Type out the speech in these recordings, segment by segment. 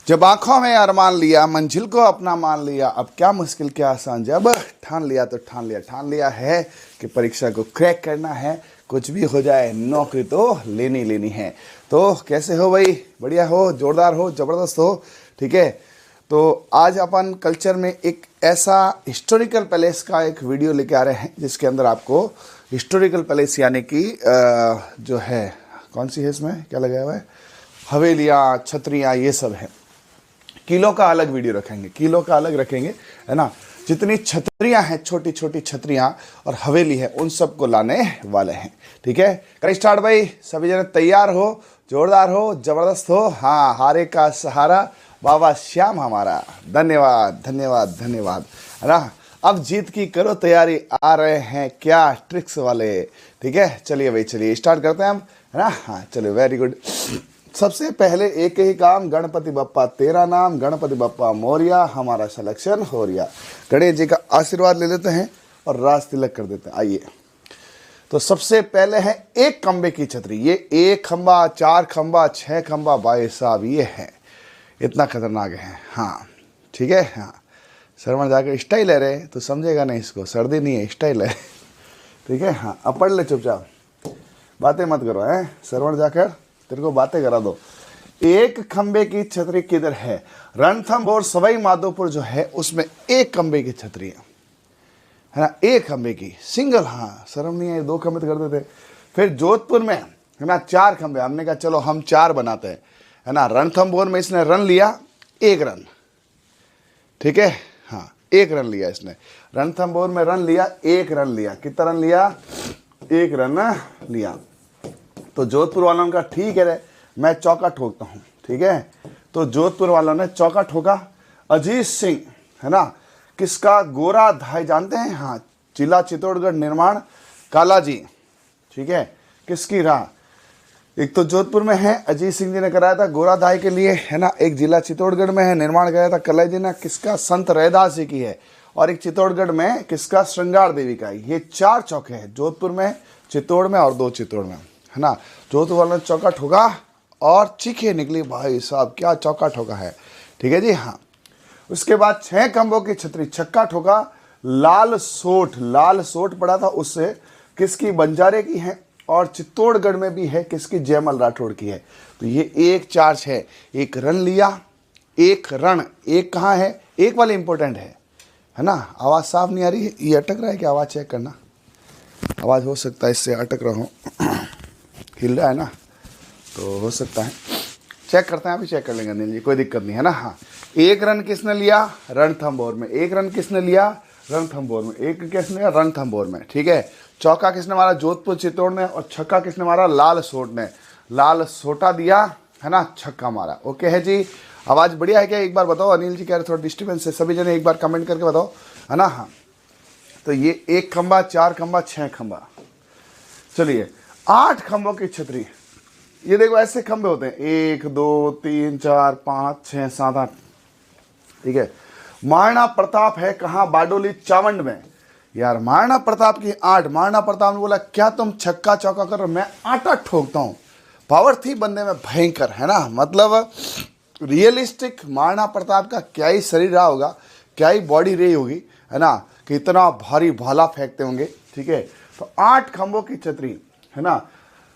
जब आंखों में अरमान लिया, मंजिल को अपना मान लिया, अब क्या मुश्किल क्या आसान, जब ठान लिया तो ठान लिया है कि परीक्षा को क्रैक करना है, कुछ भी हो जाए नौकरी तो लेनी लेनी है। तो कैसे हो भाई? बढ़िया हो, जोरदार हो, ज़बरदस्त हो, ठीक है। तो आज अपन कल्चर में एक ऐसा हिस्टोरिकल पैलेस का एक वीडियो लेके आ रहे हैं जिसके अंदर आपको हिस्टोरिकल पैलेस यानी कि जो है, कौन सी है इसमें, क्या लगाया हुआ है, हवेलियाँ, छतरियाँ, ये सब है। किलो का अलग वीडियो रखेंगे, किलो का अलग रखेंगे, है ना। जितनी छतरियां हैं, छोटी छोटी छतरियां और हवेली है, उन सबको लाने वाले हैं, ठीक है। करें स्टार्ट भाई, सभी जने तैयार हो, जोरदार हो, जबरदस्त हो। हाँ, हारे का सहारा बाबा श्याम हमारा, धन्यवाद धन्यवाद धन्यवाद, है ना। अब जीत की करो तैयारी, आ रहे हैं क्या ट्रिक्स वाले, ठीक है। चलिए भाई, चलिए स्टार्ट करते हैं हम, है ना। हाँ चलिए, वेरी गुड। सबसे पहले एक ही काम, गणपति बप्पा तेरा नाम, गणपति बप्पा मोरिया, हमारा सिलेक्शन हो रिया। गणेश जी का आशीर्वाद ले लेते हैं और राज तिलक कर देते हैं। आइए, तो सबसे पहले है एक खंबे की छतरी। ये एक खंबा, चार खंबा, 6 खंबा, भाई साहब ये है, इतना खतरनाक है। हाँ ठीक है। हाँ, श्रवण जाकर स्टाइल है रे, तो समझेगा नहीं इसको, सर्दी नहीं है, स्टाइल है, ठीक है। हाँ, अब पढ़ ले चुपचाप, बातें मत करो, है श्रवण जाकर, तेरे को बातें करा दो। एक खंबे की छतरी किधर है? रणथंभौर सवाई माधोपुर जो है उसमें एक खंबे की छतरी है ना, एक खंबे की सिंगल। हाँ, शर्म नहीं है, 2 खंबे तो कर देते। फिर जोधपुर में है ना 4 खंबे, हमने कहा चलो हम 4 बनाते हैं, है ना। रणथंभौर में इसने रन लिया 1 रन, ठीक है। हाँ, 1 रन लिया इसने, रणथंभौर में रन लिया, 1 रन लिया। कितना रन लिया? 1 रन लिया। तो जोधपुर वालों का ठीक है रे, मैं चौका ठोकता हूँ, ठीक है। तो जोधपुर वालों ने चौका ठोका। अजीत सिंह, है ना, किसका? गोरा धाई, जानते हैं? हाँ, जिला चित्तौड़गढ़ निर्माण काला जी, ठीक है। किसकी रहा? एक तो जोधपुर में है, अजीत सिंह जी ने कराया था गोरा धाई के लिए, है ना। एक जिला चित्तौड़गढ़ में है, निर्माण कराया था काला जी ने, किसका? संत रैदास जी की है। और एक चित्तौड़गढ़ में किसका? श्रृंगार देवी का। ये 4 चौके हैं, जोधपुर में, चित्तौड़ में और 2 चित्तौड़ में, है ना। जोधपुर वालों ने चौका ठोका और चीखे निकली, भाई साहब क्या चौका ठोका है, ठीक है जी। हाँ, उसके बाद 6 खंबों की छतरी, छक्का ठोका। लाल सोट पड़ा था, उससे किसकी? बंजारे की है। और चित्तौड़गढ़ में भी है, किसकी? जयमल राठौड़ की है। तो ये 1 4 6, 1 रन लिया, 1 रन। 1 कहाँ है? 1 वाले इंपॉर्टेंट है ना। आवाज़ साफ नहीं आ रही है, ये अटक रहा है क्या? आवाज़ चेक करना, आवाज़ हो सकता है इससे अटक रहा हूँ, हिल रहा है ना, तो हो सकता है। चेक करते हैं, अभी चेक कर लेंगे अनिल जी, कोई दिक्कत नहीं है ना। हाँ, 1 रन किसने लिया? रणथंभौर में। 1 रन किसने लिया? रणथंभौर में। 1 किसने लिया? रणथंभौर में, ठीक है। चौका किसने मारा? जोधपुर चित्तौड़ ने। और छक्का किसने मारा? लाल सोट ने। लाल सोटा दिया, है ना, छक्का मारा। ओके है जी। आवाज़ बढ़िया है क्या? एक बार बताओ, अनिल जी कह रहे थोड़ा डिस्टर्बेंस है, सभी जने एक बार कमेंट करके बताओ, है ना। हाँ, तो ये 1 खंबा, 4 खंबा, 6 खंबा। चलिए, 8 खंबों की छतरी। ये देखो ऐसे खंबे होते हैं, 1 2 3 4 5 6 7 8, ठीक है। महाराणा प्रताप है कहाँ? बारडोली चावंड में। यार महाराणा प्रताप की 8। महाराणा प्रताप ने बोला क्या तुम छक्का चौका करो, मैं आटा ठोकता हूँ। पावर थी बंदे में भयंकर, है ना। मतलब रियलिस्टिक महाराणा प्रताप का क्या ही शरीर रहा होगा, क्या ही बॉडी रही होगी, है ना, कि इतना भारी भाला फेंकते होंगे, ठीक है। तो 8 खंबों की छतरी, है ना।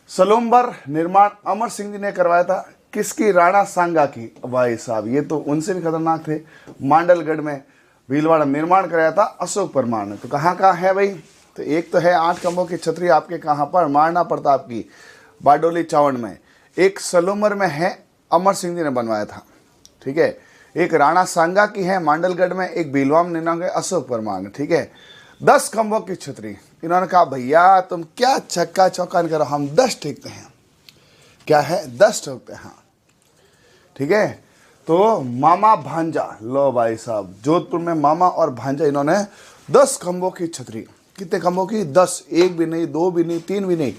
सलोम्बर निर्माण अमर सिंह जी ने करवाया था, किसकी? राणा सांगा की। भाई साहब ये तो उनसे भी खतरनाक थे। मांडलगढ़ में भीलवाड़ा निर्माण कराया था अशोक परमार ने। तो कहाँ कहाँ है भाई? तो एक तो है 8 खंबों की छतरी आपके कहाँ पर? महाराणा प्रताप की, बारडोली चावंड में। एक सलोम्बर में है, अमर सिंह जी ने बनवाया था, ठीक है। एक राणा सांगा की है मांडलगढ़ में, एक भीलवाड़ा निर्माण है अशोक परमार ने, ठीक है। 10 खंबों की छतरी। इन्होंने कहा भैया तुम क्या छक्का चौका करो, हम 10 ठोकते हैं। क्या है? 10 ठोकते हैं, हाँ, ठीक है। तो मामा भांजा, लो भाई साहब, जोधपुर में मामा और भांजा, इन्होंने 10 खंबों की छतरी। कितने खंबों की? 10। 1 भी नहीं, 2 भी नहीं, 3 भी नहीं,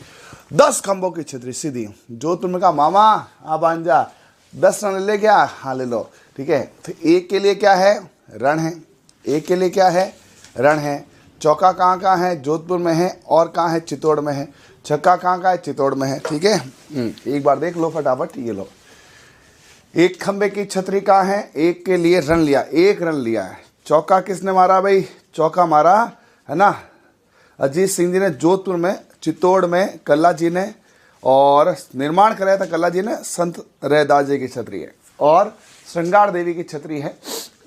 10 खंबों की छतरी सीधी। जोधपुर में कहा मामा आ भांजा 10 रन ले गया, हाँ ले लो, ठीक है। तो 1 के लिए क्या है? रन है। 1 के लिए क्या है? रन है। चौका कहाँ कहाँ है? जोधपुर में है। और कहाँ है? चित्तौड़ में है। छक्का कहाँ का है? चित्तौड़ में है, ठीक है। एक बार देख लो फटाफट, ये लो एक खंबे की छतरी कहाँ है, एक के लिए रन लिया, एक रन लिया है। चौका किसने मारा भाई, चौका मारा है ना अजीत सिंह जी ने, जोधपुर में, चित्तौड़ में कल्ला जी ने, और निर्माण कराया था कल्ला जी ने, संत रैदास जी की छतरी है और श्रृंगार देवी की छतरी है।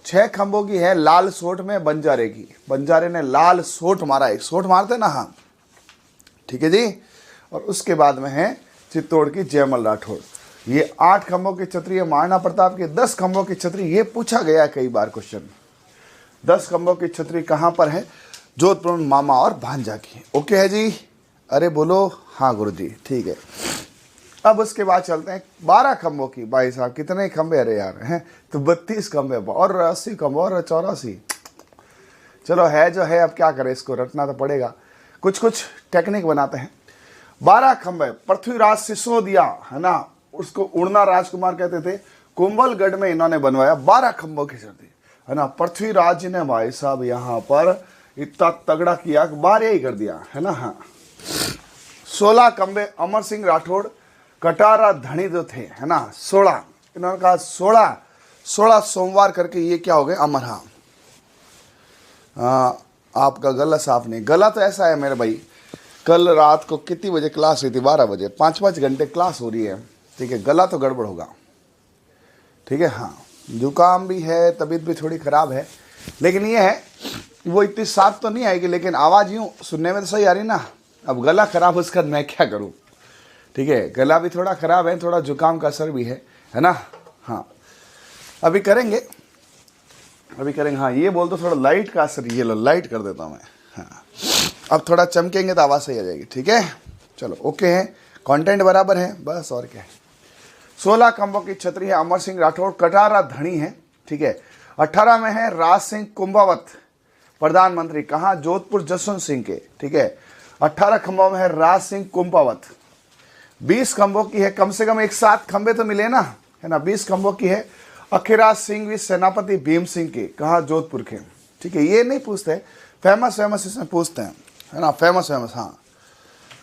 6 खंभों की है, लाल सोट में बंजारे की, बंजारे ने लाल सोट मारा, एक सोट मारते ना, हाँ ठीक है जी। और उसके बाद में है चित्तौड़ की जयमल राठौड़। ये 8 खंभों की छतरी है महाराणा प्रताप की। 10 खंभों की छतरी, ये पूछा गया कई बार क्वेश्चन, 10 खंभों की छतरी कहाँ पर है, जोधपुर में मामा और भांजा की। ओके है जी, अरे बोलो हाँ गुरु जी, ठीक है। अब उसके बाद चलते हैं 12 खंभों की। भाई साहब कितने खंभे, अरे यार हैं तो 32 खंभे और 80 खंभे और 84। चलो है जो है, अब क्या करें, इसको रटना तो पड़ेगा, कुछ कुछ टेक्निक बनाते हैं। 12 खंभे, पृथ्वीराज सिसोदिया है ना, उसको उड़ना राजकुमार कहते थे, कुंभलगढ़ में इन्होंने बनवाया 12 खंभों की छतरी है ना। पृथ्वीराज जी ने भाई साहब यहाँ पर इतना तगड़ा किया कि 12 ही कर दिया है ना। हाँ 16 खंभे अमर सिंह राठौड़ कटारा धनी जो थे है ना, 16 इन्होंने कहा 16 सोमवार करके ये क्या हो गए अमर। हाँ आपका गला साफ नहीं, गला तो ऐसा है मेरे भाई, कल रात को कितनी बजे क्लास हुई थी, 12 बजे, 5-5 घंटे क्लास हो रही है, ठीक है, गला तो गड़बड़ होगा, ठीक है। हाँ जुकाम भी है, तबीयत भी थोड़ी ख़राब है, लेकिन ये है वो इतनी साफ तो नहीं आएगी, लेकिन आवाज़ यूँ सुनने में तो सही आ रही ना। अब गला ख़राब उसका मैं क्या करूँ, ठीक है, गला भी थोड़ा ख़राब है, थोड़ा जुकाम का असर भी है ना। हाँ अभी करेंगे, हाँ ये बोल दो थोड़ा लाइट का असर, ये लो लाइट कर देता हूँ मैं। हाँ अब थोड़ा चमकेंगे तो आवाज़ सही आ जाएगी, ठीक है। चलो ओके है, कंटेंट बराबर है, बस और क्या है। 16 खंभों की छतरी है, अमर सिंह राठौड़ कटारा धनी है, ठीक है। 18 में है राज सिंह कुंभावत प्रधानमंत्री, कहाँ, जोधपुर जसवंत सिंह के, ठीक है। 18 खंभों में है राज सिंह कुंभावत। 20 खंभों की है, कम से कम एक 7 खंभे तो मिले ना, है ना। 20 खंभों की है अखिराज सिंह भी सेनापति भीम सिंह के, कहाँ, जोधपुर के, ठीक है। ये नहीं पूछते, फेमस इसमें पूछते हैं है ना, फेमस।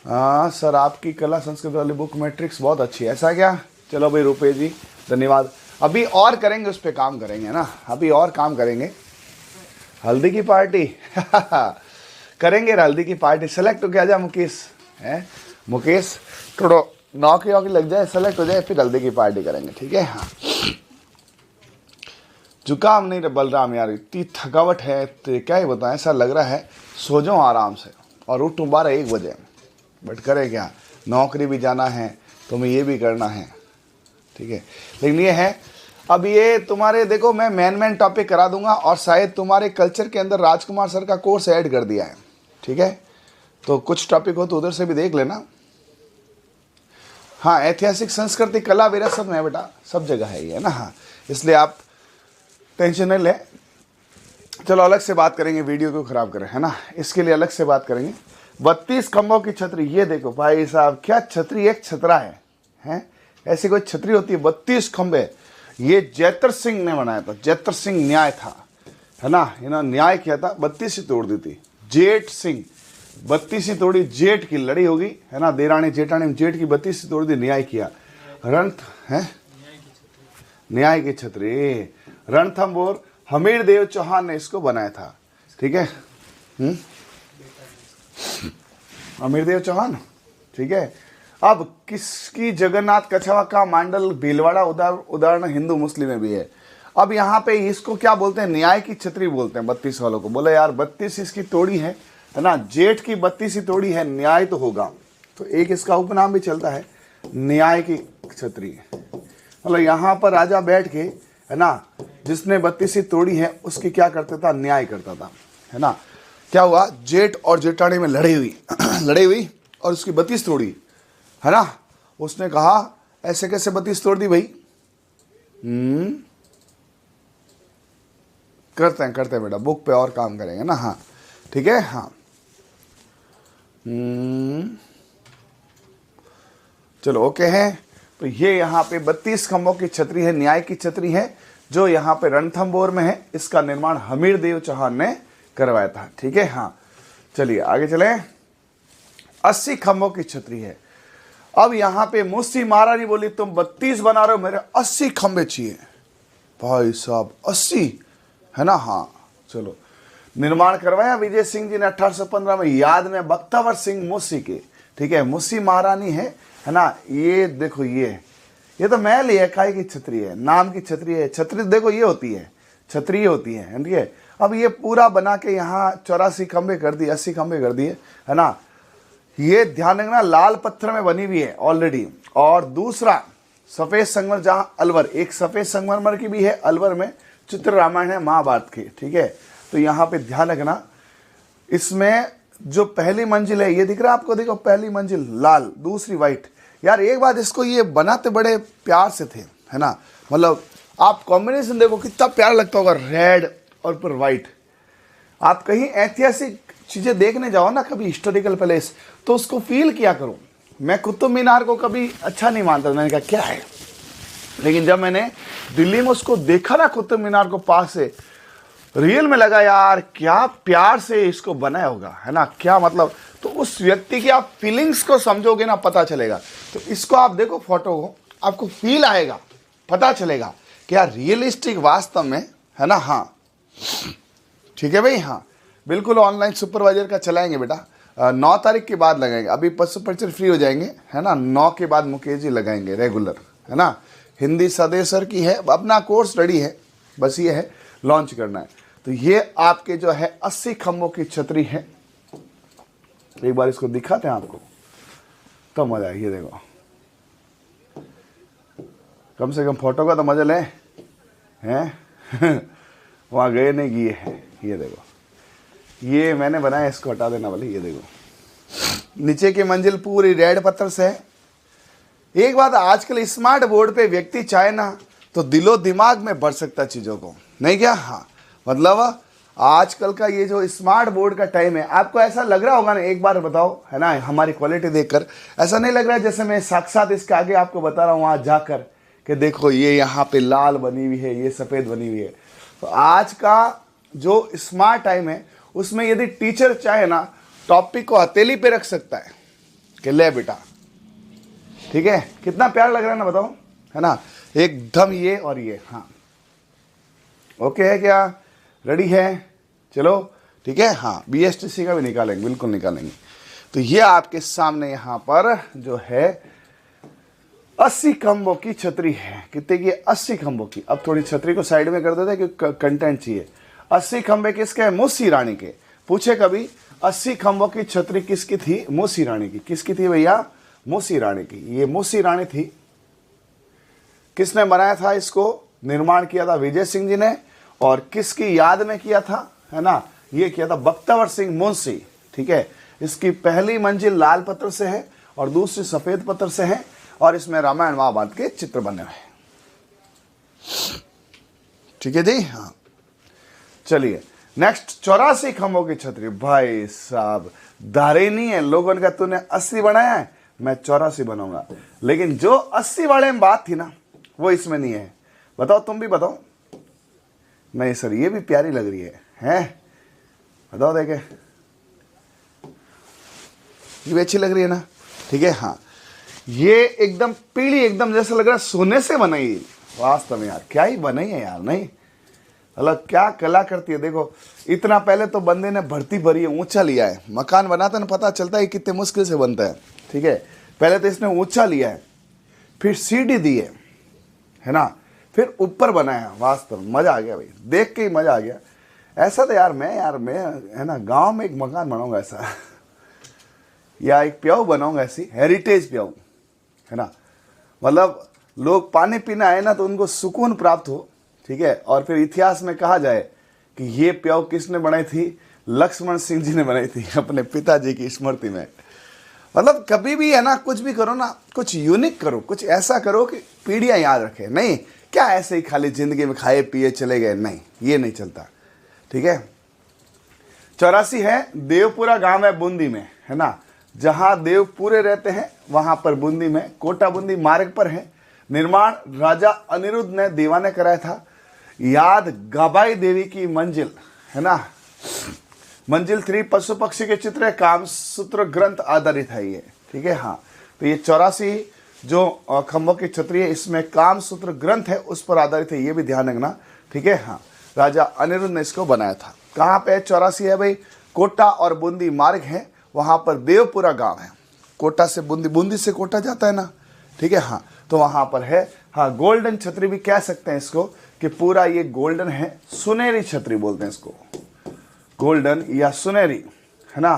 हाँ सर आपकी कला संस्कृत वाली बुक मैट्रिक्स बहुत अच्छी है, ऐसा क्या। चलो भाई रुपये जी धन्यवाद, अभी और करेंगे, उस पर काम करेंगे ना, अभी और काम करेंगे। हल्दी की पार्टी करेंगे, हल्दी की पार्टी सेलेक्ट हो गया जा मुकेश, है मुकेश, थोड़ा नौकरी लग जाए, सेलेक्ट हो जाए, फिर हल्दी की पार्टी करेंगे, ठीक है। हाँ जुकाम नहीं रे बलराम यार, इतनी थकावट है तो क्या ही बताएं, ऐसा लग रहा है सो जाऊँ आराम से और उठूँ 12-1 बजे, बट करे क्या, नौकरी भी जाना है तो मैं ये भी करना है, ठीक है। लेकिन ये है, अब ये तुम्हारे देखो मैं मेन टॉपिक करा दूंगा और शायद तुम्हारे कल्चर के अंदर राजकुमार सर का कोर्स ऐड कर दिया है, ठीक है। तो कुछ टॉपिक हो तो उधर से भी देख लेना। हाँ ऐतिहासिक संस्कृति कला विरासत में है बेटा, सब जगह है ये, है ना। हाँ इसलिए आप टेंशन नहीं ले, चलो अलग से बात करेंगे, वीडियो क्यों खराब करें, है ना, इसके लिए अलग से बात करेंगे। 32 खंभों की छतरी, ये देखो भाई साहब क्या छतरी, एक छतरा है ऐसी कोई छतरी होती है, 32 खंभे। ये जैतर सिंह ने बनाया था, जैतर सिंह न्याय था, है ना, इन्होंने न्याय किया था, 32 ही तोड़ दी थी। जेठ सिंह 32 ही तोड़ी, जेठ की लड़ी होगी, है ना, देरानी जेठानी, जेठ की 32 ही तोड़ दी, न्याय किया। रणथ है न्याय की छतरी, रणथंबोर हमीरदेव चौहान ने इसको बनाया था, ठीक है। हमीरदेव चौहान, ठीक है। अब किसकी, जगन्नाथ कछवा का मांडल भीलवाड़ा उदाहरण हिंदू मुस्लिम में भी है। अब यहाँ पे इसको क्या बोलते हैं, न्याय की छतरी बोलते हैं 32 वालों को। बोले यार 32 इसकी तोड़ी है ना, जेठ की 32 ही तोड़ी है, न्याय तो होगा, तो एक इसका उपनाम भी चलता है न्याय की छतरी। मतलब यहाँ पर राजा बैठ के, है ना, जिसने 32 ही तोड़ी है उसकी क्या करता था, न्याय करता था, है ना। क्या हुआ, जेठ और जेठानी में लड़ाई हुई और उसकी 32 तोड़ी, है ना। उसने कहा ऐसे कैसे 32 तोड़ दी भाई, करते हैं बेटा, बुक पे और काम करेंगे ना। हाँ ठीक है। हाँ चलो ओके है। तो ये यहाँ पे 32 खंभों की छतरी है, न्याय की छतरी है, जो यहाँ पे रणथंबोर में है। इसका निर्माण हमीरदेव चौहान ने करवाया था, ठीक है। हाँ चलिए आगे चले। 80 खंभों की छतरी है, अब यहां पे मुस्सी महारानी बोली तुम 32 बना रहे हो, मेरे 80 खंबे चाहिए। भाई साहब 80 है ना, हाँ चलो। निर्माण करवाया विजय सिंह जी ने 1815 में, याद में बख्तावर सिंह मुस्सी के। ठीक है, मुस्सी महारानी है ना। ये देखो ये तो महल ही है, काय की छतरी है, नाम की छतरी है। छतरी देखो ये होती है, छतरी होती है, ठीक है। अब ये पूरा बना के यहाँ 84 खंबे कर दिए, 80 खंबे कर दिए, है ना। ये ध्यान रखना लाल पत्थर में बनी हुई है ऑलरेडी। और दूसरा सफेद संगमरमर, जहाँ अलवर, एक सफेद संगमरमर की भी है अलवर में, चित्र रामायण है महाभारत की। ठीक है, तो यहाँ पे ध्यान रखना, इसमें जो पहली मंजिल है ये दिख रहा है आपको, देखो पहली मंजिल लाल, दूसरी वाइट। यार एक बात, इसको ये बनाते बड़े प्यार से थे, है ना। मतलब आप कॉम्बिनेशन देखो कितना प्यारा लगता होगा, रेड और फिर वाइट। आप कहीं ऐतिहासिक चीजें देखने जाओ ना, कभी हिस्टोरिकल प्लेस, तो उसको फील किया करो। मैं कुतुब मीनार को कभी अच्छा नहीं मानता, मैंने कहा क्या है, लेकिन जब मैंने दिल्ली में उसको देखा ना कुतुब मीनार को पास से, रियल में लगा यार क्या प्यार से इसको बनाया होगा, है ना, क्या मतलब। तो उस व्यक्ति की आप फीलिंग्स को समझोगे ना, पता चलेगा। तो इसको आप देखो फोटो को, आपको फील आएगा, पता चलेगा कि यार रियलिस्टिक वास्तव में, है ना। हाँ ठीक है भाई, हाँ बिल्कुल। ऑनलाइन सुपरवाइजर का चलाएंगे बेटा, 9 तारीख के बाद लगाएंगे। अभी पशु परिचय फ्री हो जाएंगे, है ना। 9 के बाद मुकेश जी लगाएंगे रेगुलर, है ना। हिंदी सदेसर की है, अपना कोर्स रेडी है, बस ये है लॉन्च करना है। तो ये आपके जो है 80 खंभों की छतरी है। एक बार इसको दिखाते हैं आपको तो मजा आएगी। ये देखो, कम से कम फोटो का तो मजा ले हैं। वहाँ गए नहीं गए हैं। ये देखो, ये मैंने बनाया, इसको हटा देना वाले। ये देखो नीचे की मंजिल पूरी रेड पत्थर से है। एक बात, आजकल स्मार्ट बोर्ड पे व्यक्ति चाहे ना तो दिलो दिमाग में भर सकता चीजों को, नहीं क्या। हाँ मतलब आजकल का ये जो स्मार्ट बोर्ड का टाइम है, आपको ऐसा लग रहा होगा ना, एक बार बताओ, है ना, हमारी क्वालिटी देखकर ऐसा नहीं लग रहा है जैसे मैं साक्षात इसके आगे आपको बता रहा हूँ वहाँ जाकर कि देखो ये यहाँ पे लाल बनी हुई है, ये सफ़ेद बनी हुई है। तो आज का जो स्मार्ट टाइम है उसमें यदि टीचर चाहे ना, टॉपिक को हथेली पे रख सकता है कि ले बेटा, ठीक है। कितना प्यार लग रहा है ना, बताओ, है ना, एकदम ये और ये। हाँ ओके है क्या, रेडी है, चलो ठीक है। हाँ BSTC का भी निकालेंगे, बिल्कुल निकालेंगे। तो ये आपके सामने यहाँ पर जो है 80 खंभों की छतरी है। कितने की, 80 खंभों की। अब थोड़ी छतरी को साइड में कर देते हैं क्योंकि कंटेंट चाहिए। 80 खंभे किसके हैं, मुस्सी रानी के। पूछे कभी 80 खंभों की छतरी किसकी थी, मुस्सी रानी की। किसकी थी भैया, मुस्सी रानी की। ये मुस्सी रानी थी। किसने बनाया था इसको, निर्माण किया था विजय सिंह जी ने। और किसकी याद में किया था, है ना, ये किया था बख्तावर सिंह मुंशी। ठीक है, इसकी पहली मंजिल लाल पत्थर से है और दूसरी सफेद पत्थर से है, और इसमें रामायण महाभारत के चित्र बने हुए हैं। ठीक है जी, हाँ चलिए नेक्स्ट 84 खंभों की छतरी। भाई साहब दारे नहीं है, लोगों ने कहा तूने 80 बनाया है, मैं 84 बनाऊंगा। लेकिन जो 80 वाले में बात थी ना, वो इसमें नहीं है। बताओ, तुम भी बताओ। नहीं सर, ये भी प्यारी लग रही है, हैं? बताओ देखे, ये भी अच्छी लग रही है ना। ठीक है, हाँ ये एकदम पीली, एकदम जैसे लग रहा है सोने से बनाई। वास्तव में यार क्या ही बनाई है यार, नहीं मतलब क्या कला करती है। देखो इतना पहले तो बंदे ने भर्ती भरी है, ऊंचा लिया है। मकान बनाता ना पता चलता है कितने मुश्किल से बनता है। ठीक है, पहले तो इसने ऊंचा लिया है, फिर सीढ़ी दी है ना, फिर ऊपर बनाया। वास्तव में मजा आ गया भाई, देख के ही मजा आ गया। ऐसा तो यार मैं है ना गांव में एक मकान बनाऊंगा ऐसा या एक प्याऊ बनाऊंगा ऐसी, हेरिटेज प्याऊ, है ना। मतलब लोग पानी पीने आए ना तो उनको सुकून प्राप्त हो। ठीक है, और फिर इतिहास में कहा जाए कि ये प्याऊ किसने बनाई थी, लक्ष्मण सिंह जी ने बनाई थी अपने पिताजी की स्मृति में। मतलब कभी भी है ना, कुछ भी करो ना, कुछ यूनिक करो, कुछ ऐसा करो कि पीढ़ियां याद रखे। नहीं क्या ऐसे ही खाली जिंदगी में खाए पिए चले गए, नहीं ये नहीं चलता। ठीक है, 84 है। देवपुरा गांव है बूंदी में, है ना, जहां देवपुरे रहते हैं वहां पर बूंदी में, कोटा बूंदी मार्ग पर है। निर्माण राजा अनिरुद्ध ने देवा ने कराया था। याद गबाई देवी की मंजिल, है ना, मंजिल 3 पशु पक्षी के चित्र है, कामसूत्र ग्रंथ आधारित है ये। ठीक है, हाँ तो ये 84 जो खंभों की छतरी है, इसमें कामसूत्र ग्रंथ है उस पर आधारित है, ये भी ध्यान रखना, ठीक है। हाँ, राजा अनिरुद्ध ने इसको बनाया था। कहाँ पे 84 है भाई? कोटा और बूंदी मार्ग है, वहाँ पर देवपुरा गांव है। कोटा से बूंदी, बूंदी से कोटा जाता है ना, ठीक है। हाँ, तो वहाँ पर है। हाँ, गोल्डन छतरी भी कह सकते हैं इसको, कि पूरा ये गोल्डन है, सुनहरी छतरी बोलते हैं इसको, गोल्डन या सुनहरी, है ना।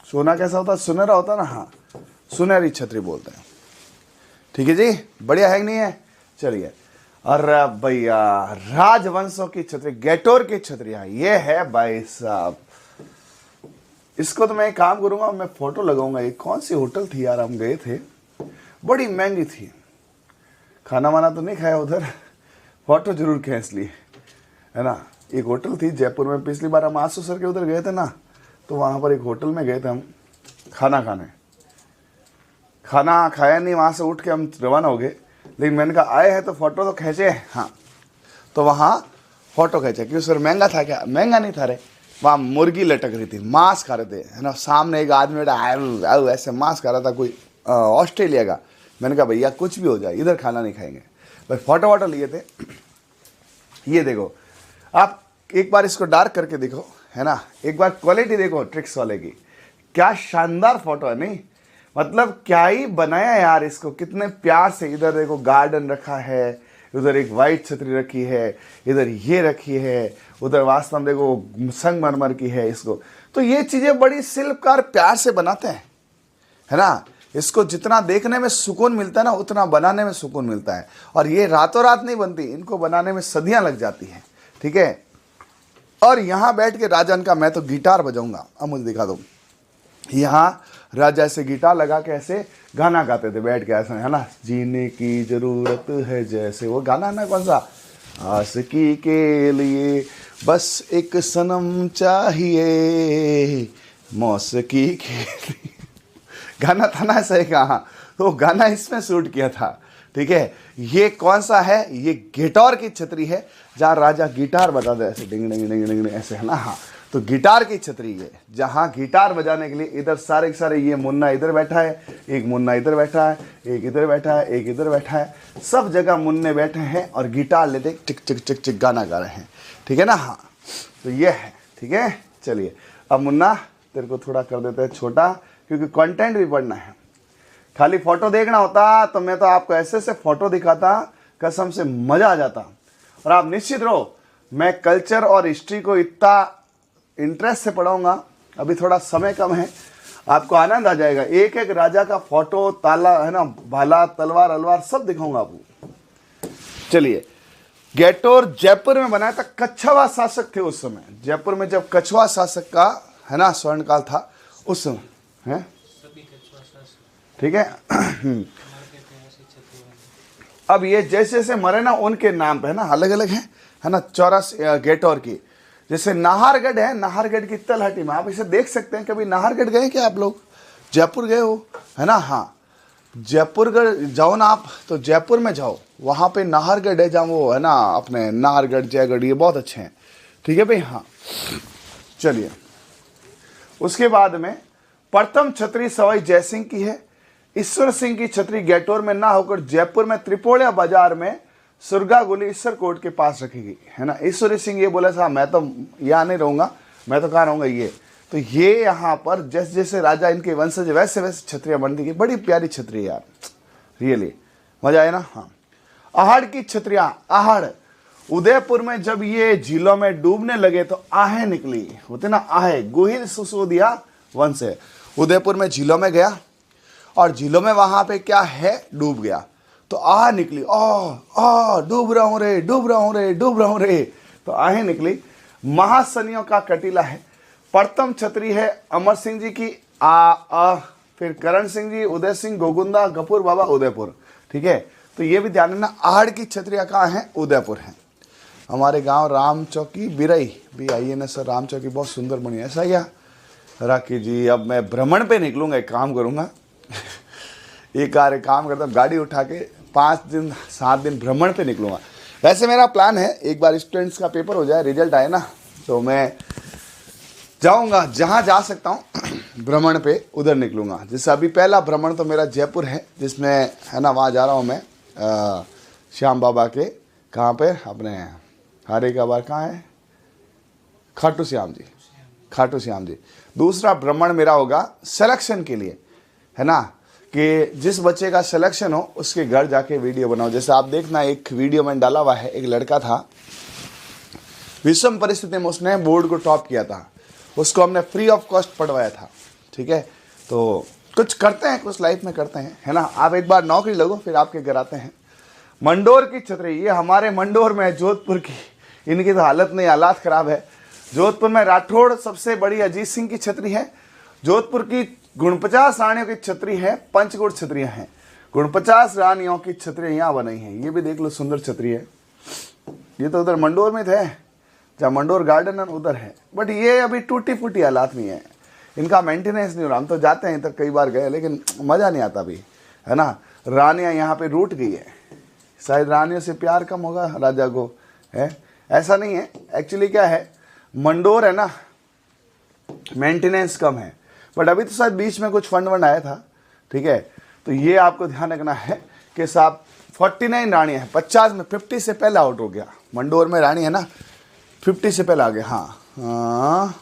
सोना कैसा होता है? सुनहरा होता है ना। हाँ, सुनहरी छतरी बोलते हैं, ठीक है जी। बढ़िया है कि नहीं है? चलिए, और भैया राजवंशों की छतरी, गैटोर की छतरी, हाँ ये है भाई साहब। इसको तो मैं एक काम करूंगा, मैं फोटो लगाऊंगा। ये कौन सी होटल थी यार, हम गए थे, बड़ी महंगी थी, खाना वाना तो नहीं खाया उधर, फोटो जरूर खींच ली, है ना। एक होटल थी जयपुर में, पिछली बार हम आंसू सर के उधर गए थे ना, तो वहाँ पर एक होटल में गए थे हम खाना खाने। खाना खाया नहीं, वहाँ से उठ के हम रवाना हो गए, लेकिन मैंने कहा आए हैं तो फ़ोटो तो खींचे। हाँ, तो वहाँ फ़ोटो खींचे, क्यों सर महंगा था क्या? महंगा नहीं था रे, वहाँ मुर्गी लटक रही थी, मांस खा रहे थे, है ना। सामने एक आदमी बैठा ऐसे मांस खा रहा था, कोई ऑस्ट्रेलिया का। मैंने कहा भैया कुछ भी हो जाए, इधर खाना नहीं खाएंगे भाई। फ़ोटो वोटो लिए थे। ये देखो, आप एक बार इसको डार्क करके देखो, है ना, एक बार क्वालिटी देखो ट्रिक्स वाले की, क्या शानदार फोटो है। नहीं मतलब क्या ही बनाया यार इसको, कितने प्यार से। इधर देखो गार्डन रखा है, उधर एक वाइट छतरी रखी है, इधर ये रखी है, उधर वास्तव में देखो संगमरमर की है इसको। तो ये चीज़ें बड़ी शिल्पकार प्यार से बनाते हैं, है ना। इसको जितना देखने में सुकून मिलता है ना, उतना बनाने में सुकून मिलता है। और ये रातों रात नहीं बनती, इनको बनाने में सदियां लग जाती हैं, ठीक है। और यहाँ बैठ के राजन का मैं तो गिटार बजाऊंगा, अब मुझे दिखा दो। यहाँ राजा ऐसे गिटार लगा के ऐसे गाना गाते थे बैठ के, ऐसे, है ना। जीने की जरूरत है जैसे, वो गाना ना कौन सा, आशिकी के लिए बस एक सनम चाहिए, मौसीकी के लिए, गाना था ना ऐसा एक। हाँ, तो गाना इसमें शूट किया था, ठीक है। ये कौन सा है? ये गिटार की छतरी है, जहाँ राजा गिटार बजाते ऐसे डिंग डिंग डिंग डिंग ऐसे, है ना। हाँ, तो गिटार की छतरी है, जहाँ गिटार बजाने के लिए इधर सारे के सारे, ये मुन्ना इधर बैठा है, एक मुन्ना इधर बैठा है, एक इधर बैठा है, एक इधर बैठा है, सब जगह मुन्ने बैठे हैं और गिटार लेते टिक टिक टिक टिक गाना गा रहे हैं, ठीक है ना। हाँ, तो ये है, ठीक है। चलिए, अब मुन्ना तेरे को थोड़ा कर देते हैं छोटा, क्योंकि कंटेंट भी पढ़ना है। खाली फोटो देखना होता तो मैं तो आपको ऐसे से फोटो दिखाता, कसम से मजा आ जाता। और आप निश्चित रहो, मैं कल्चर और हिस्ट्री को इतना इंटरेस्ट से पढ़ाऊंगा, अभी थोड़ा समय कम है, आपको आनंद आ जाएगा। एक एक राजा का फोटो, ताला, है ना, भाला, तलवार अलवार सब दिखाऊंगा आपको। चलिए, गैटोर जयपुर में बनाया था, कछवा शासक थे उस समय। जयपुर में जब कछवा शासक का, है ना, स्वर्णकाल था उस समय, है, ठीक है। अब ये जैसे जैसे मरे ना, उनके नाम पे, है ना, अलग अलग है ना। 84 गैटोर की, जैसे नाहरगढ़ है, नाहरगढ़ की तलहटी में आप इसे देख सकते हैं। कभी नाहरगढ़ गए क्या आप लोग? जयपुर गए हो, है ना। हाँ, जयपुरगढ़ जाओ ना आप, तो जयपुर में जाओ, वहाँ पे नाहरगढ़ है, जहाँ वो, है ना, अपने नाहरगढ़, जयगढ़, ये बहुत अच्छे हैं, ठीक है भाई। हाँ, चलिए, उसके बाद में प्रथम छतरी सवाई जयसिंह की है। ईश्वर सिंह की छतरी गैटोर में ना होकर जयपुर में त्रिपोलिया बाजार में सुरगागुली ईश्वर कोट के पास रखी गई, है ना। ईश्वरी सिंह ये बोला साहब, मैं तो यहाँ नहीं रहूँगा, मैं तो कहाँ रहूँगा, ये तो ये यहाँ पर जैसे जैसे राजा इनके वंशज वैसे वैसे छतरियाँ बनती गई। बड़ी प्यारी छतरी यार, रियली मजा आया ना। हाँ, आहड़ की छतरियाँ, आहड़ उदयपुर में जब ये झीलों में डूबने लगे तो आहें निकली, होते ना आहें, गुहिल सुसोदिया वंश है। उदयपुर में झीलों में गया और झीलों में वहां पे क्या है, डूब गया, तो आह निकली, डूब रहा हूं रे, डूब रहा हूं रे, डूब रहा हूं रे, तो आहें निकली। महासनियों का कटीला है। प्रथम छतरी है अमर सिंह जी की, फिर करण सिंह जी, उदय सिंह, गोगुंदा, गफूर बाबा, उदयपुर, ठीक है। तो ये भी ध्यान रखना, आहड़ की छतरियाँ कहाँ हैं? उदयपुर है। हमारे गांव राम चौकी बिरई भी आइए ना सर, राम चौकी बहुत सुंदर बनी है, ऐसा ही राखी जी। अब मैं भ्रमण पे निकलूंगा, एक काम करूंगा एक काम करता हूँ, गाड़ी उठा के 5 दिन 7 दिन भ्रमण पे निकलूंगा। वैसे मेरा प्लान है, एक बार स्टूडेंट्स का पेपर हो जाए, रिजल्ट आए ना, तो मैं जाऊंगा जहाँ जा सकता हूँ भ्रमण पे उधर निकलूँगा। जैसे अभी पहला भ्रमण तो मेरा जयपुर है, जिसमें है ना वहाँ जा रहा हूँ मैं श्याम बाबा के, कहाँ पे अपने हारे का बार कहाँ है, खाटू श्याम जी, खाटू श्याम जी। दूसरा भ्रमण मेरा होगा सिलेक्शन के लिए, है ना, कि जिस बच्चे का सिलेक्शन हो उसके घर जाके वीडियो बनाओ। जैसे आप देखना, एक वीडियो मैंने डाला हुआ है, एक लड़का था विषम परिस्थिति में उसने बोर्ड को टॉप किया था, उसको हमने फ्री ऑफ कॉस्ट पढ़वाया था। ठीक है, तो कुछ करते हैं, कुछ लाइफ में करते हैं, है ना। आप एक बार नौकरी लगो, फिर आपके घर आते हैं। मंडोर की छतरी, ये हमारे मंडोर में जोधपुर की, इनकी तो हालत नहीं, हालात खराब है। जोधपुर में राठौड़ सबसे बड़ी अजीत सिंह की छतरी है। जोधपुर की 49 रानियों की छतरी है, पंचकोट छतरियाँ हैं। 49 रानियों की छतरियाँ यहाँ बनाई हैं। ये भी देख लो, सुंदर छतरी है। ये तो उधर मंडोर में थे, जहाँ मंडोर गार्डन है उधर है, बट ये अभी टूटी फूटी हालात में है, इनका मेंटेनेंस नहीं हो रहा। हम तो जाते हैं इधर, कई बार गए, लेकिन मज़ा नहीं आता अभी, है ना। रानियाँ यहाँ पे रूठ गई है, शायद रानियों से प्यार कम होगा राजा को, है ऐसा नहीं है। एक्चुअली क्या है, मंडोर है ना, मेंटेनेंस कम है, बट अभी तो शायद बीच में कुछ फंड आया था। ठीक है, तो ये आपको ध्यान रखना है कि साहब 49 रानियाँ हैं, 50 में 50 से पहले आउट हो गया। मंडोर में रानी है ना, 50 से पहले आ गया। हाँ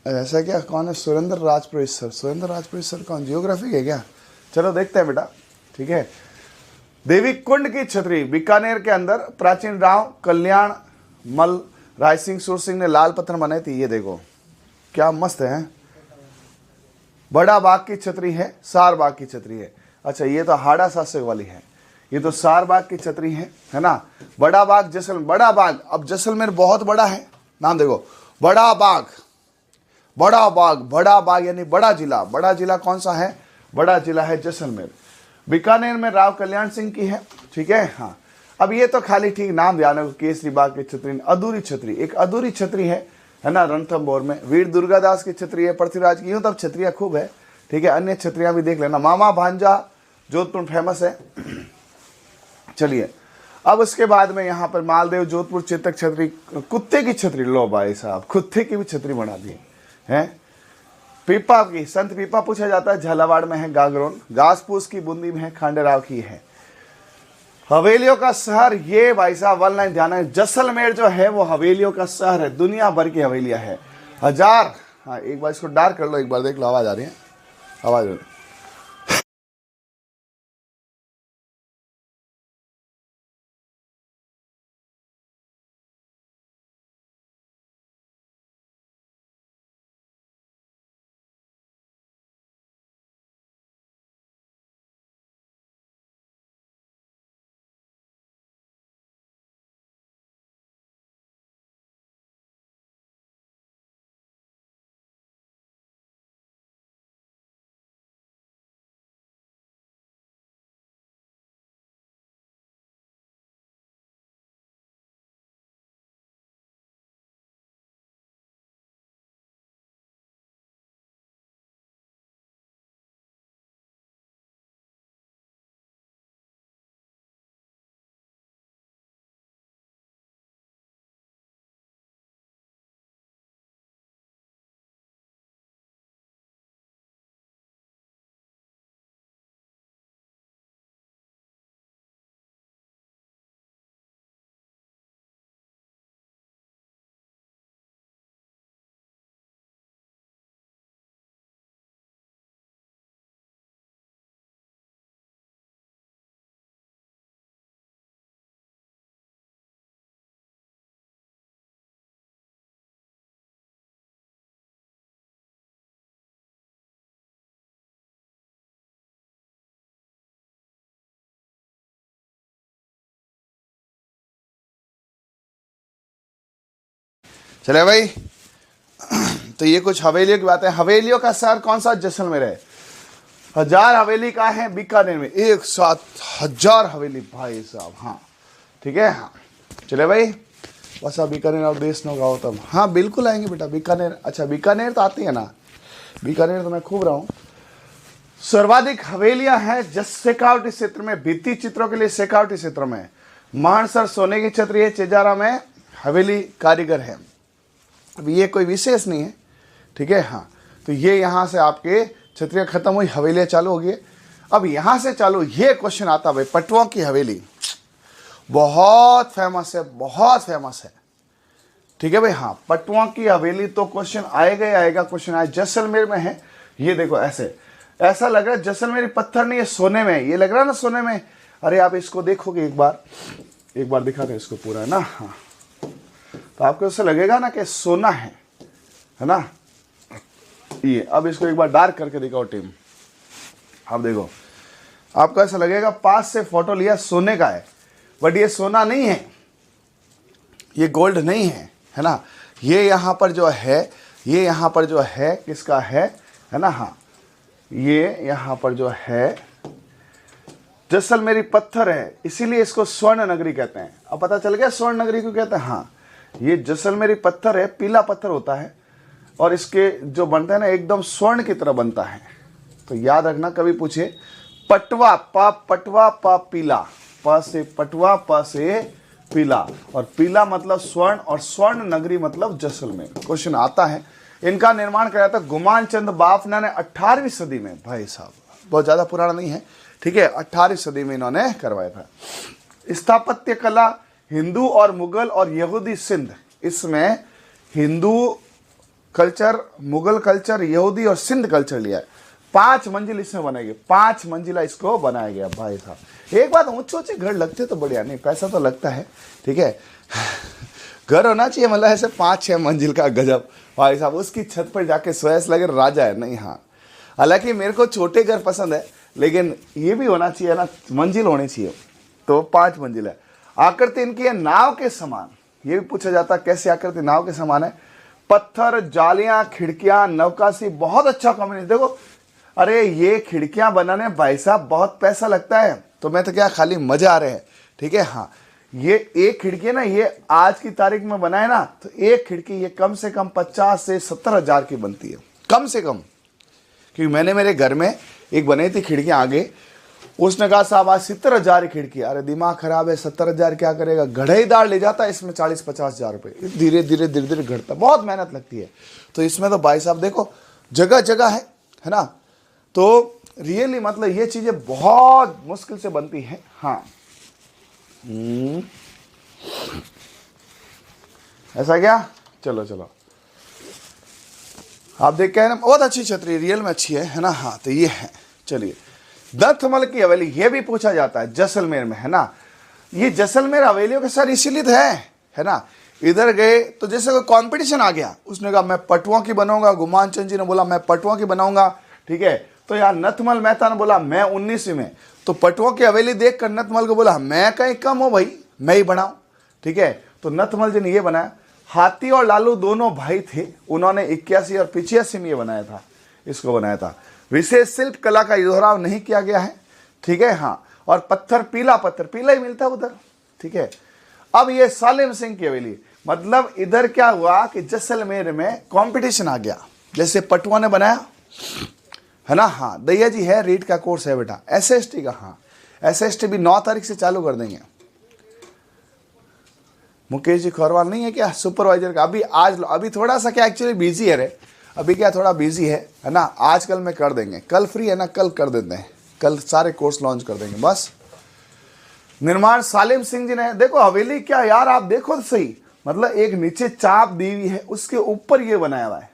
ऐसा क्या, कौन है, सुरेंद्र राजपुरोहित सर। सुरेंद्र राजपुरोहित सर कौन, जियोग्राफी है क्या? चलो देखते हैं बेटा। ठीक है, देवी कुंड की छतरी बीकानेर के अंदर, प्राचीन राव कल्याण मल राय सिंह सुर सिंह ने लाल पत्थर बनाई थी। ये देखो क्या मस्त है। बड़ा बाग की छतरी है, सार बाग की छतरी है। अच्छा, ये तो हाड़ा शासक वाली है, ये तो सार बाग की छतरी है ना। बड़ा बाग जैसलमेर, बड़ा बाग, अब जैसलमेर बहुत बड़ा है, नाम देखो, बड़ा बाग, बड़ा बाग, बड़ा बाग यानी बड़ा जिला। बड़ा जिला कौन सा है? बड़ा जिला है जैसलमेर। बीकानेर में राव कल्याण सिंह की है। ठीक है, हाँ। अब ये तो खाली ठीक नाम ध्यान रखो, केसरी बाग की छतरी, अधूरी छतरी, एक अधूरी छतरी है ना रणथंभौर में। वीर दुर्गादास की छतरी है, पृथ्वीराज की, यूँ तब छतरियाँ खूब है। ठीक है, अन्य छतरियाँ भी देख लेना। मामा भांजा जोधपुर फेमस है। चलिए, अब उसके बाद में यहाँ पर मालदेव जोधपुर चेतक छतरी, कुत्ते की छतरी, लो भाई साहब, कुत्ते की भी छतरी बना दी है। पीपा की, संत पीपा पूछा जाता है, झालावाड़ में है गागरोन। घासपूस की बूंदी में है, खांडेराव की है। हवेलियों का शहर, ये भाई साहब वन लाइन ध्यान है, जैसलमेर जो है वो हवेलियों का शहर है, दुनिया भर की हवेलियां है, हजार। हाँ, एक बार इसको डार्क कर लो, एक बार देख लो, आवाज आ रही है, आवाज आ। चले भाई, तो ये कुछ हवेलियों की बात है। हवेलियों का शहर कौन सा? जैसलमेर है। हजार हवेली का है बीकानेर में, एक साथ 1000 हवेली भाई साहब। हाँ ठीक है, हाँ चले भाई, बस अब बीकानेर और देश नो गाओ तब। हाँ बिल्कुल आएंगे बेटा बीकानेर। अच्छा बीकानेर तो आती है ना, बीकानेर तो मैं खूब रहा हूँ। सर्वाधिक हवेलियां हैं शेखावटी क्षेत्र में, भित्ति चित्रों के लिए शेखावटी क्षेत्र में। मानसर सोने की छतरी है, चेजारा में हवेली कारीगर है। अब ये कोई विशेष नहीं है, ठीक है। हाँ, तो ये यहाँ से आपके क्षत्रिय खत्म हुई, हवेलियाँ चालू हो गई। अब यहाँ से चालू ये क्वेश्चन आता भाई, पटवा की हवेली बहुत फेमस है, बहुत फेमस है, ठीक है भाई। हाँ, पटवा की हवेली तो क्वेश्चन आएगा ही आएगा। क्वेश्चन आए, जैसलमेर में है। ये देखो ऐसे, ऐसा लग रहा है जैसलमेरी पत्थर नहीं, ये सोने में है। ये लग रहा है ना सोने में। अरे आप इसको देखोगे एक बार दिखा दे इसको पूरा, है ना। हाँ, तो आपको उससे लगेगा ना कि सोना है ना। ये अब इसको एक बार डार्क करके दिखाओ टीम। आप देखो, आपको ऐसा लगेगा पास से फोटो लिया सोने का है, बट ये सोना नहीं है, ये गोल्ड नहीं है ना। ये यहाँ पर जो है, ये यहाँ पर जो है किसका है ना। हाँ, ये यहाँ पर जो है जैसलमेरी पत्थर है, इसीलिए इसको स्वर्ण नगरी कहते हैं। अब पता चल गया स्वर्ण नगरी क्यों कहते हैं। हाँ, ये जैसलमेरी पत्थर है, पीला पत्थर होता है, और इसके जो बनता है ना एकदम स्वर्ण की तरह बनता है। तो याद रखना, कभी पूछे पटवा, पटवा पीला, प से पटवा, प से पीला, और पीला मतलब स्वर्ण, और स्वर्ण नगरी मतलब जैसलमेर। क्वेश्चन आता है। इनका निर्माण कराया था गुमान चंद बाफना ने 18वीं सदी में। भाई साहब बहुत ज़्यादा पुराना नहीं है, ठीक है, 18वीं सदी में इन्होंने करवाया था। स्थापत्य कला हिंदू और मुगल और यहूदी सिंध, इसमें हिंदू कल्चर, मुगल कल्चर, यहूदी और सिंध कल्चर लिया है। 5 मंजिल इसमें बनाई गई, 5 मंजिला इसको बनाया गया। भाई साहब एक बात, ऊंचे ऊंचे घर लगते तो बढ़िया, नहीं पैसा तो लगता है, ठीक है। घर होना चाहिए मतलब ऐसे 5-6 मंजिल का, गजब भाई साहब। उसकी छत पर जाके सोएस लगे राजा है नहीं। हाँ, हालांकि मेरे को छोटे घर पसंद है, लेकिन ये भी होना चाहिए ना, मंजिल होनी चाहिए। तो 5 मंजिल है। आकृति इनकी है नाव के समान। ये भी पूछा जाता है कैसी आकृति नाव के समान है। पत्थर, जालियां, खिड़कियां, नवकाशी, बहुत अच्छा कॉम्बिनेशन। देखो, अरे ये खिड़कियां बनाने भाई साहब बहुत पैसा लगता है, तो मैं तो क्या खाली मजा आ रहे हैं, ठीक है। हाँ, ये एक खिड़की ना, ये आज की तारीख में बनाए ना, तो एक खिड़की ये कम से कम 50 से 70 हज़ार की बनती है, कम से कम। क्योंकि मैंने मेरे घर में एक बनाई थी खिड़कियां आगे, उसने कहा साहब आज 70 हज़ार खिड़की। अरे दिमाग खराब है, 70 हज़ार क्या करेगा, गढ़ईदार ले जाता है इसमें 40-50 हज़ार रुपये। धीरे धीरे घटता, बहुत मेहनत लगती है। तो इसमें तो भाई साहब देखो जगह जगह है ना। तो रियली मतलब ये चीज़ें बहुत मुश्किल से बनती हैं। हाँ, ऐसा क्या, चलो आप देख के है ना, बहुत अच्छी छतरी, रियल में अच्छी है ना। हाँ, तो ये है। चलिए, नथमल की हवेली, ये भी पूछा जाता है जैसलमेर में, है ना। ये जैसलमेर हवेलियों के साथ इसीलिए है ना। इधर गए तो जैसे कोई कंपटीशन आ गया, उसने कहा मैं पटवा की बनाऊंगा, गुमान चंद जी ने बोला मैं पटवा की बनाऊंगा, ठीक है। तो यार नथमल मेहता ने बोला मैं 19वीं में, तो पटवा की हवेली देख कर नथमल को बोला मैं कहीं कम हो भाई, मैं ही बनाऊं, ठीक है। तो नथमल जी ने ये बनाया। हाथी और लालू दोनों भाई थे, उन्होंने 81 और 85 में ये बनाया था, इसको बनाया था। विशेष शिल्प कला का दोहराव नहीं किया गया है, ठीक है। हाँ, और पत्थर पीला ही मिलता है उधर, ठीक है। अब ये सालिम सिंह की हवेली, मतलब इधर क्या हुआ कि जैसलमेर में कंपटीशन आ गया। जैसे पटवा ने बनाया है ना। हाँ, दैया जी है, रीट का कोर्स है बेटा, SST का। हाँ, SST भी 9 तारीख से चालू कर देंगे। मुकेश जी खोरवाल नहीं है क्या सुपरवाइजर का? अभी थोड़ा सा क्या एक्चुअली बिजी है रे, अभी क्या थोड़ा बिजी है ना। आजकल में कर देंगे, कल फ्री है ना, कल कर देते हैं, कल सारे कोर्स लॉन्च कर देंगे बस। निर्माण सालिम सिंह जी ने। देखो हवेली क्या यार, आप देखो तो सही, मतलब एक नीचे चाप दी हुई है, उसके ऊपर ये बनाया हुआ है।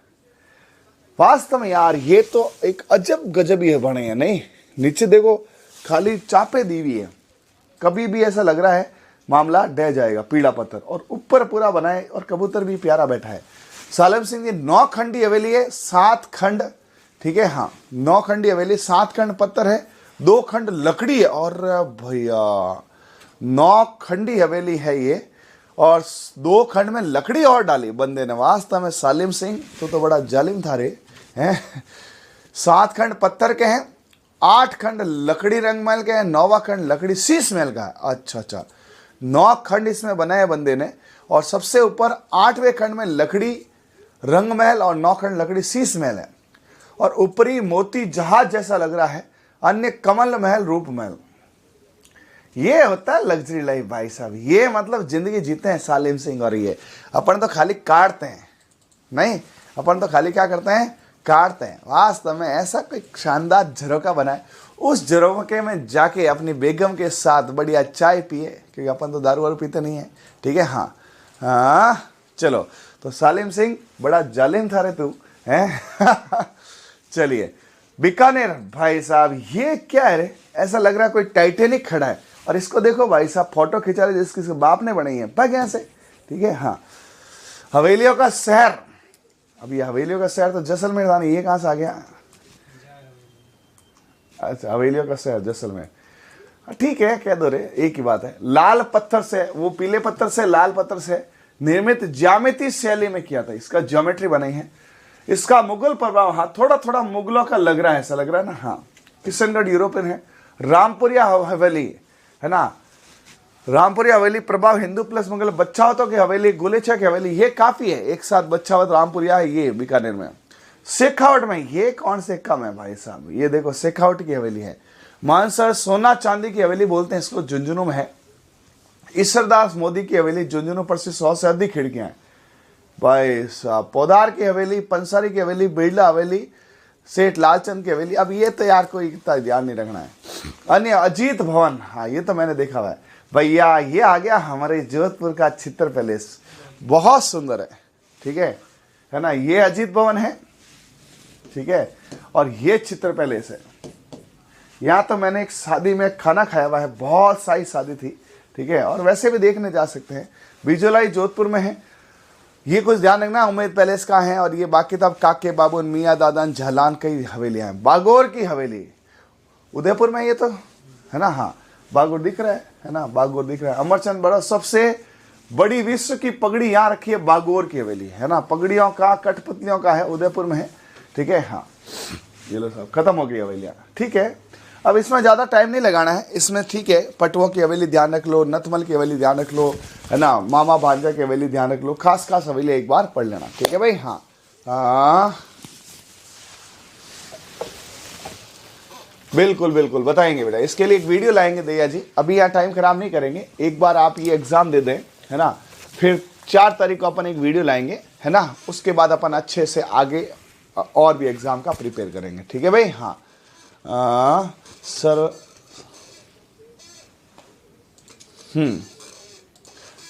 वास्तव में यार ये तो एक अजब गजब ये बने हैं, नहीं नीचे देखो खाली चापे दी हुई है, कभी भी ऐसा लग रहा है मामला डह जाएगा, पीला पत्थर, और ऊपर पूरा बनाए, और कबूतर भी प्यारा बैठा है। सालिम सिंह जी 9 खंडी हवेली है, 7 खंड, ठीक है। हाँ, 9 खंडी हवेली, 7 खंड पत्थर है, 2 खंड लकड़ी है। और भैया 9 खंडी हवेली है ये, और 2 खंड में लकड़ी और डाली बंदे ने। वास्तव में सालिम सिंह तो बड़ा जालिम था रे, हैं। 7 खंड पत्थर के हैं, 8 खंड लकड़ी रंगमहल के हैं, 9वां खंड लकड़ी शीश महल का है। अच्छा, 9 खंड इसमें बनाए बंदे ने, और सबसे ऊपर 8वें खंड में लकड़ी रंगमहल और 9 खंड लकड़ी शीश महल है। और ऊपरी मोती जहाज जैसा लग रहा है, अन्य कमल महल, रूप महल। ये होता है लग्जरी लाइफ भाई साहब। ये मतलब जिंदगी जीते हैं सालिम सिंह। और ये अपन तो खाली काटते हैं, नहीं, अपन तो खाली क्या करते हैं, काटते हैं। वास्तव में ऐसा कोई शानदार झरोका बनाए, उस झरोके में जाके अपनी बेगम के साथ बढ़िया चाय पिए, क्योंकि अपन तो दारू वारू पीते नहीं है, ठीक है। हाँ हाँ चलो, तो सालिम सिंह बड़ा जालिम था रे तू, हैं। चलिए, बीकानेर भाई साहब, ये क्या है रे, ऐसा लग रहा है कोई टाइटेनिक खड़ा है। और इसको देखो भाई साहब, फोटो खिंचा रहे जिसके बाप ने बनाई है, भाग यहाँ से, ठीक है। हाँ, हवेलियों का शहर। अब ये हवेलियों का शहर तो जैसलमेर था नहीं, ये कहाँ से आ गया? अच्छा, हवेलियों का शहर जैसलमेर, ठीक है, कह दो रे, एक ही बात है। लाल पत्थर से, वो पीले पत्थर से, लाल पत्थर से निर्मित ज्यामिति शैली में किया था, इसका ज्योमेट्री बनाई है। इसका मुगल प्रभाव, हाँ, थोड़ा थोड़ा मुगलों का लग रहा है, ऐसा लग रहा है ना। हाँ, किशनगढ़ यूरोपियन है। रामपुरिया हवेली है ना, रामपुरिया हवेली प्रभाव हिंदू प्लस मुगल। बच्चावतों की हवेली, गुलेछा की हवेली, ये काफी है एक साथ। बच्चावत, रामपुरिया है ये बीकानेर में। शेखावट में, ये कौन से कम है भाई साहब, ये देखो शेखावट की हवेली है। मानसर सोना चांदी की हवेली बोलते हैं इसको, झुंझुनू में है। ईश्वरदास मोदी की हवेली, झुंझुनू पर से 100 से अधिक खिड़कियां हैं भाई साहब। पोदार की हवेली, पंसारी की हवेली, बिरला हवेली, सेठ लालचंद की हवेली। अब ये तो यार कोई इतना ध्यान नहीं रखना है। अन्य अजीत भवन, हाँ ये तो मैंने देखा हुआ है भैया। ये आ गया हमारे जोधपुर का चित्र पैलेस, बहुत सुंदर है, ठीक है ना। ये अजीत भवन है, ठीक है, और ये चित्र पैलेस है। यहाँ तो मैंने एक शादी में खाना खाया हुआ है, बहुत सारी शादी थी, ठीक है। और वैसे भी देखने जा सकते हैं। बिजोलाई जोधपुर में है। ये कुछ ध्यान रखना, उम्मेद पैलेस का है। और ये बाकी तब काके बाबू, मियाँ दादन, झलान कई हवेलियाँ हैं। बागोर की हवेली उदयपुर में, ये तो है ना। हाँ, बागोर दिख रहा है ना, बागोर दिख रहा है। अमरचंद बड़ा, सबसे बड़ी विश्व की पगड़ी यहाँ रखी है, बागोर की हवेली है ना। पगड़ियों का, कठपुतलियों का है, उदयपुर में है, ठीक है। हाँ, ये लो सब खत्म हो गई हवेलियाँ, ठीक है। अब इसमें ज़्यादा टाइम नहीं लगाना है इसमें, ठीक है। पटुओं की हवेली ध्यान रख लो, नथमल की हवेली ध्यान रख लो, है ना। मामा भांजा की हवेली ध्यान रख लो, खास खास हवेली एक बार पढ़ लेना, ठीक है भाई। हाँ हाँ, बिल्कुल बिल्कुल बताएंगे बेटा, इसके लिए एक वीडियो लाएंगे दैया जी। अभी यहाँ टाइम खराब नहीं करेंगे, एक बार आप ये एग्ज़ाम दे दें, है ना। फिर 4 तारीख को अपन एक वीडियो लाएंगे, है ना। उसके बाद अपन अच्छे से आगे और भी एग्ज़ाम का प्रिपेयर करेंगे, ठीक है भाई। हाँ सर,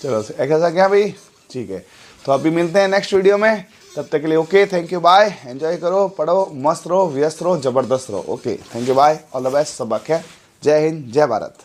चलो ऐसा क्या भाई, ठीक है। तो अभी मिलते हैं नेक्स्ट वीडियो में, तब तक के लिए okay, thank you, bye. Enjoy करो, पढ़ो, मस्त रहो, व्यस्त रहो, जबरदस्त रहो। Okay, thank you, bye, all the best, सबक है। जय हिंद, जय भारत।